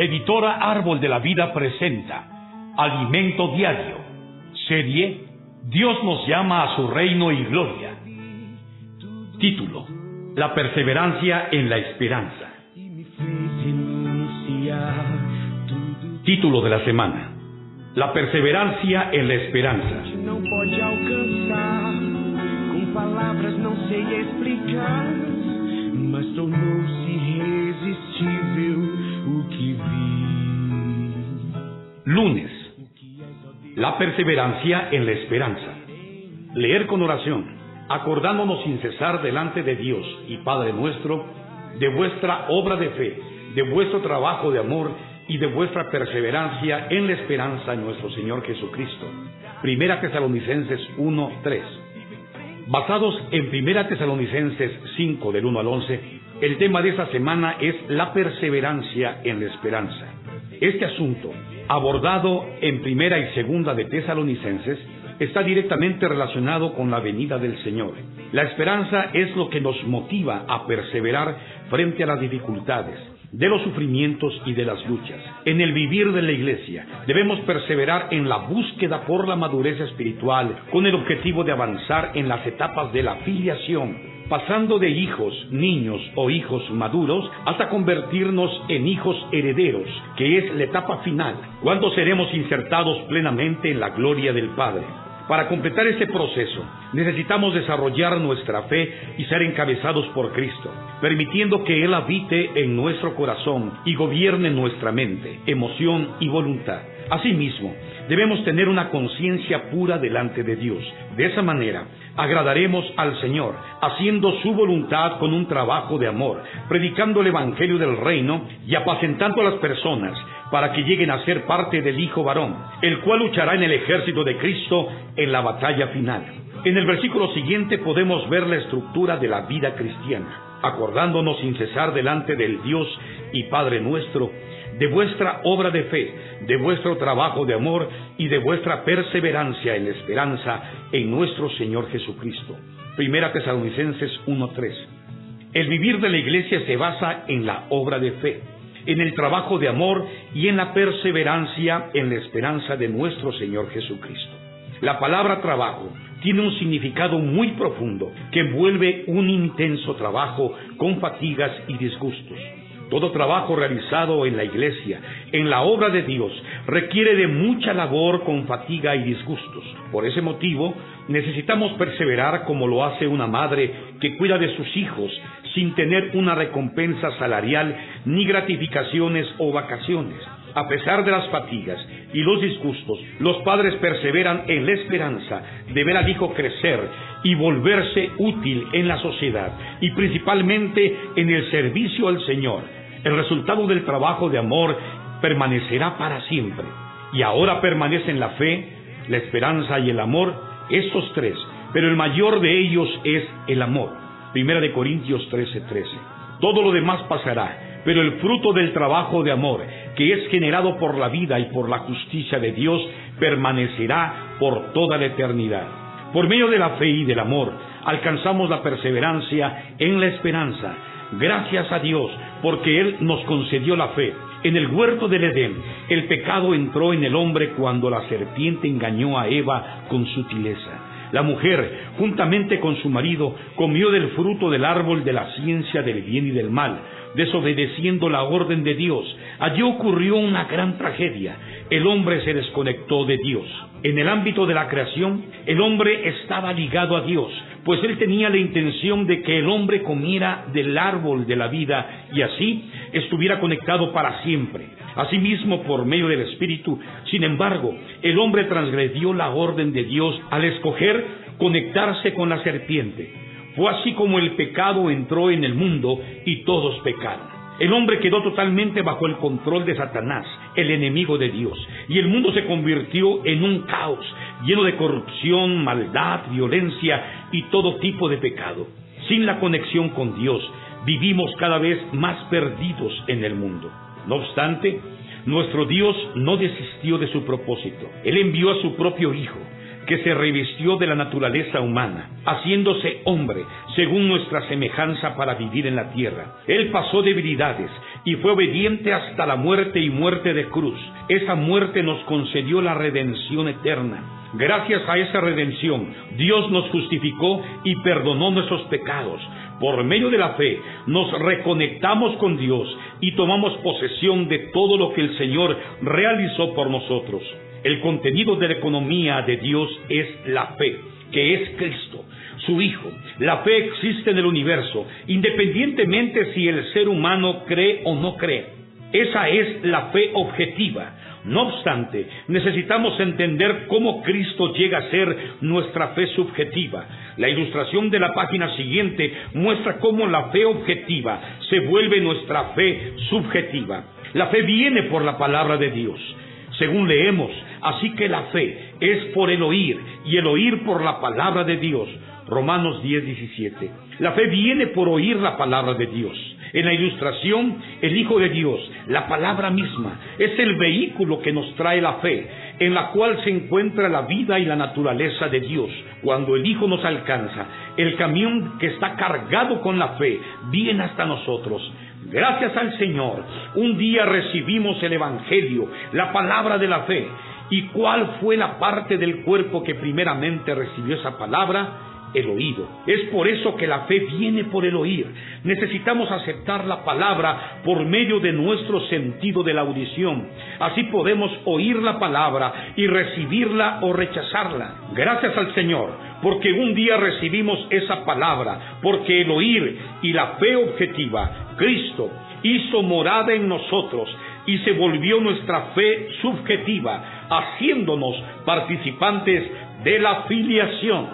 Editora Árbol de la Vida presenta Alimento Diario, serie Dios nos llama a su reino y gloria. Título: La perseverancia en la esperanza. Título de la semana: La perseverancia en la esperanza. Não pode alcançar, com palavras não sei explicar, mas tornou-se irresistível o que vi. Lunes: La perseverancia en la esperanza. Leer con oración, acordándonos sin cesar delante de Dios y Padre nuestro, de vuestra obra de fe, de vuestro trabajo de amor y de vuestra perseverancia en la esperanza en nuestro Señor Jesucristo. Primera Tesalonicenses 1:3. Basados en Primera Tesalonicenses 5 del 1 al 11, el tema de esta semana es la perseverancia en la esperanza. Este asunto, abordado en Primera y Segunda de Tesalonicenses, está directamente relacionado con la venida del Señor. La esperanza es lo que nos motiva a perseverar frente a las dificultades, de los sufrimientos y de las luchas. En el vivir de la iglesia debemos perseverar en la búsqueda por la madurez espiritual, con el objetivo de avanzar en las etapas de la filiación, pasando de hijos, niños o hijos maduros hasta convertirnos en hijos herederos, que es la etapa final, cuando seremos insertados plenamente en la gloria del Padre. Para completar este proceso, necesitamos desarrollar nuestra fe y ser encabezados por Cristo, permitiendo que Él habite en nuestro corazón y gobierne nuestra mente, emoción y voluntad. Asimismo, debemos tener una conciencia pura delante de Dios. De esa manera, agradaremos al Señor, haciendo su voluntad con un trabajo de amor, predicando el Evangelio del Reino y apacentando a las personas para que lleguen a ser parte del Hijo varón, el cual luchará en el ejército de Cristo en la batalla final. En el versículo siguiente podemos ver la estructura de la vida cristiana, acordándonos sin cesar delante del Dios y Padre nuestro, de vuestra obra de fe, de vuestro trabajo de amor y de vuestra perseverancia en la esperanza en nuestro Señor Jesucristo. Primera Tesalonicenses 1:3. El vivir de la iglesia se basa en la obra de fe, en el trabajo de amor y en la perseverancia en la esperanza de nuestro Señor Jesucristo. La palabra trabajo tiene un significado muy profundo que envuelve un intenso trabajo con fatigas y disgustos. Todo trabajo realizado en la iglesia, en la obra de Dios, requiere de mucha labor con fatiga y disgustos. Por ese motivo, necesitamos perseverar como lo hace una madre que cuida de sus hijos sin tener una recompensa salarial ni gratificaciones o vacaciones. A pesar de las fatigas y los disgustos, los padres perseveran en la esperanza de ver al hijo crecer y volverse útil en la sociedad y principalmente en el servicio al Señor. El resultado del trabajo de amor permanecerá para siempre. Y ahora permanecen la fe, la esperanza y el amor, estos tres, pero el mayor de ellos es el amor. Primera de Corintios 13:13. Todo lo demás pasará, pero el fruto del trabajo de amor, que es generado por la vida y por la justicia de Dios, permanecerá por toda la eternidad. Por medio de la fe y del amor, alcanzamos la perseverancia en la esperanza. Gracias a Dios, porque Él nos concedió la fe. En el huerto del Edén, el pecado entró en el hombre cuando la serpiente engañó a Eva con sutileza. La mujer, juntamente con su marido, comió del fruto del árbol de la ciencia del bien y del mal, desobedeciendo la orden de Dios. Allí ocurrió una gran tragedia. El hombre se desconectó de Dios. En el ámbito de la creación, el hombre estaba ligado a Dios, pues Él tenía la intención de que el hombre comiera del árbol de la vida y así estuviera conectado para siempre. Asimismo, por medio del Espíritu, sin embargo, el hombre transgredió la orden de Dios al escoger conectarse con la serpiente. Fue así como el pecado entró en el mundo y todos pecaron. El hombre quedó totalmente bajo el control de Satanás, el enemigo de Dios, y el mundo se convirtió en un caos, lleno de corrupción, maldad, violencia y todo tipo de pecado. Sin la conexión con Dios, vivimos cada vez más perdidos en el mundo. No obstante, nuestro Dios no desistió de su propósito. Él envió a su propio Hijo, que se revistió de la naturaleza humana, haciéndose hombre según nuestra semejanza para vivir en la tierra. Él pasó debilidades y fue obediente hasta la muerte y muerte de cruz. Esa muerte nos concedió la redención eterna. Gracias a esa redención, Dios nos justificó y perdonó nuestros pecados. Por medio de la fe, nos reconectamos con Dios y tomamos posesión de todo lo que el Señor realizó por nosotros. El contenido de la economía de Dios es la fe, que es Cristo, su Hijo. La fe existe en el universo, independientemente si el ser humano cree o no cree. Esa es la fe objetiva. No obstante, necesitamos entender cómo Cristo llega a ser nuestra fe subjetiva. La ilustración de la página siguiente muestra cómo la fe objetiva se vuelve nuestra fe subjetiva. La fe viene por la palabra de Dios. Según leemos, así que la fe es por el oír, y el oír por la palabra de Dios. Romanos 10:17. La fe viene por oír la palabra de Dios. En la ilustración, el Hijo de Dios, la palabra misma, es el vehículo que nos trae la fe, en la cual se encuentra la vida y la naturaleza de Dios. Cuando el Hijo nos alcanza, el camión que está cargado con la fe viene hasta nosotros. Gracias al Señor, un día recibimos el Evangelio, la palabra de la fe. ¿Y cuál fue la parte del cuerpo que primeramente recibió esa palabra? El oído. Es por eso que la fe viene por el oír. Necesitamos aceptar la palabra por medio de nuestro sentido de la audición. Así podemos oír la palabra y recibirla o rechazarla. Gracias al Señor, porque un día recibimos esa palabra, porque el oír y la fe objetiva, Cristo hizo morada en nosotros y se volvió nuestra fe subjetiva, haciéndonos participantes de la filiación.